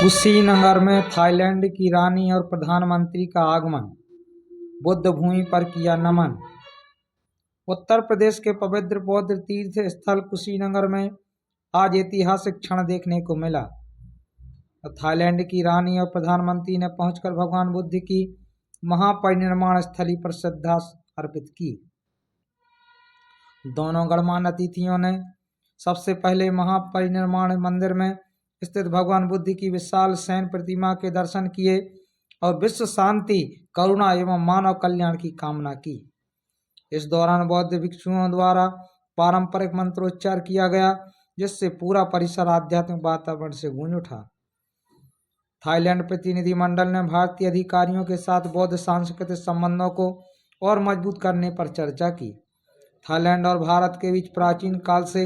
कुशीनगर में थाईलैंड की रानी और प्रधानमंत्री का आगमन, बुद्ध भूमि पर किया नमन। उत्तर प्रदेश के पवित्र बौद्ध तीर्थ स्थल कुशीनगर में आज ऐतिहासिक क्षण देखने को मिला। थाईलैंड की रानी और प्रधानमंत्री ने पहुंचकर भगवान बुद्ध की महापरिनिर्वाण स्थली पर श्रद्धा अर्पित की। दोनों गणमान्य अतिथियों ने सबसे पहले महापरिनिर्वाण मंदिर में स्थित भगवान बुद्ध की विशाल सैन प्रतिमा के दर्शन किए और विश्व शांति, करुणा एवं मानव कल्याण की कामना की। इस दौरान बौद्ध भिक्षुओं द्वारा पारंपरिक मंत्रोच्चार किया गया, जिससे पूरा परिसर आध्यात्मिक वातावरण से गूंज उठा। थाईलैंड प्रतिनिधिमंडल ने भारतीय अधिकारियों के साथ बौद्ध सांस्कृतिक संबंधों को और मजबूत करने पर चर्चा की। थाईलैंड और भारत के बीच प्राचीन काल से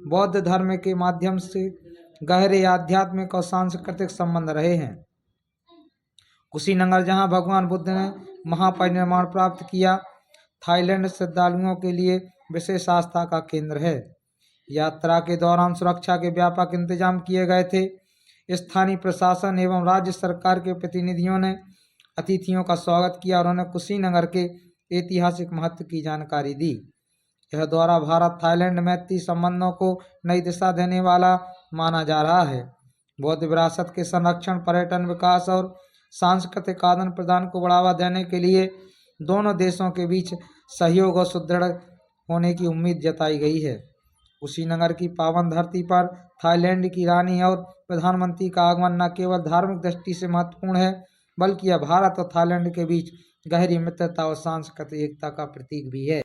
बौद्ध धर्म के माध्यम से गहरे आध्यात्मिक और सांस्कृतिक संबंध रहे हैं। कुशीनगर, जहां भगवान बुद्ध ने महापरिनिर्वाण प्राप्त किया, थाईलैंड श्रद्धालुओं के लिए विशेष आस्था का केंद्र है। यात्रा के दौरान सुरक्षा के व्यापक इंतजाम किए गए थे। स्थानीय प्रशासन एवं राज्य सरकार के प्रतिनिधियों ने अतिथियों का स्वागत किया और उन्हें कुशीनगर के ऐतिहासिक महत्व की जानकारी दी। यह दौरा भारत थाईलैंड मैत्री संबंधों को नई दिशा देने वाला माना जा रहा है। बौद्ध विरासत के संरक्षण, पर्यटन विकास और सांस्कृतिक आदान प्रदान को बढ़ावा देने के लिए दोनों देशों के बीच सहयोग और सुदृढ़ होने की उम्मीद जताई गई है। कुशीनगर की पावन धरती पर थाईलैंड की रानी और प्रधानमंत्री का आगमन न केवल धार्मिक दृष्टि से महत्वपूर्ण है, बल्कि यह भारत और थाईलैंड के बीच गहरी मित्रता और सांस्कृतिक एकता का प्रतीक भी है।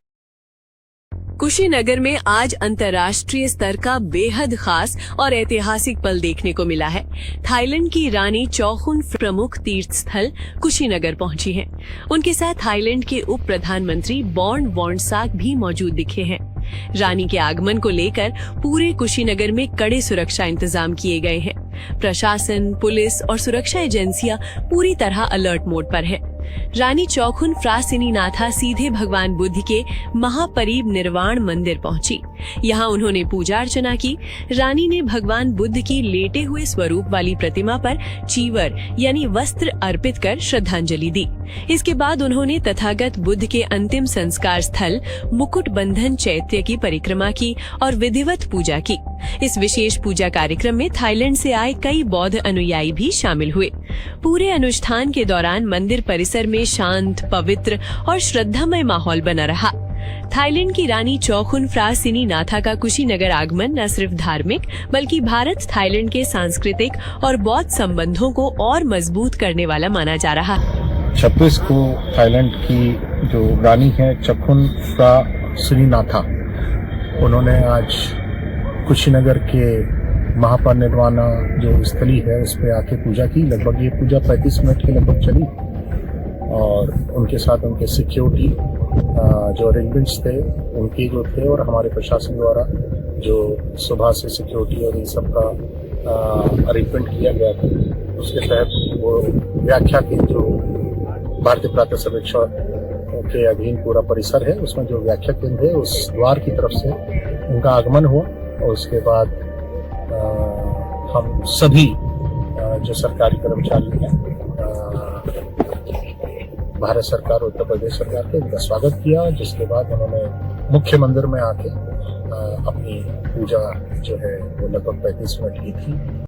कुशीनगर में आज अंतर्राष्ट्रीय स्तर का बेहद खास और ऐतिहासिक पल देखने को मिला है। थाईलैंड की रानी चौखुन प्रमुख तीर्थ स्थल कुशीनगर पहुंची हैं। उनके साथ थाईलैंड के उप प्रधानमंत्री बॉर्न वॉन्साक भी मौजूद दिखे हैं। रानी के आगमन को लेकर पूरे कुशीनगर में कड़े सुरक्षा इंतजाम किए गए हैं। प्रशासन, पुलिस और सुरक्षा एजेंसियां पूरी तरह अलर्ट मोड पर है। रानी चौखुन फ्रासिनीनाथा सीधे भगवान बुद्ध के महापरिनिर्वाण मंदिर पहुंची। यहाँ उन्होंने पूजा अर्चना की। रानी ने भगवान बुद्ध की लेटे हुए स्वरूप वाली प्रतिमा पर चीवर यानी वस्त्र अर्पित कर श्रद्धांजलि दी। इसके बाद उन्होंने तथागत बुद्ध के अंतिम संस्कार स्थल मुकुट बंधन चैत्य की परिक्रमा की और विधिवत पूजा की। इस विशेष पूजा कार्यक्रम में थाईलैंड से आए कई बौद्ध अनुयायी भी शामिल हुए। पूरे अनुष्ठान के दौरान मंदिर परिसर में शांत, पवित्र और श्रद्धामय माहौल बना रहा। थाईलैंड की रानी चौखुन फ्रासिनीनाथा का कुशीनगर आगमन न सिर्फ धार्मिक बल्कि भारत थाईलैंड के सांस्कृतिक और बौद्ध संबंधों को और मजबूत करने वाला माना जा रहा। 26 को थाईलैंड की जो रानी है चौखुन फ्रासिनीनाथा, उन्होंने आज कुशीनगर के महापरिनिर्वाण जो स्थली है उस पर आके पूजा की। लगभग ये पूजा 35 मिनट के लगभग चली और उनके साथ उनके सिक्योरिटी जो अरेंजमेंट्स थे उनके जो थे और हमारे प्रशासन द्वारा जो सुबह से सिक्योरिटी और इन सब का अरेंजमेंट किया गया था, उसके तहत वो व्याख्या के जो भारतीय प्रातः सर्वेक्षण के अधीन पूरा परिसर है उसमें जो व्याख्या केंद्र है उस द्वार की तरफ से उनका आगमन हुआ और उसके बाद हम सभी जो सरकारी कर्मचारी हैं भारत सरकार, उत्तर प्रदेश सरकार के उनका स्वागत किया, जिसके बाद उन्होंने मुख्य मंदिर में आके अपनी पूजा जो है वो लगभग 35 मिनट की थी।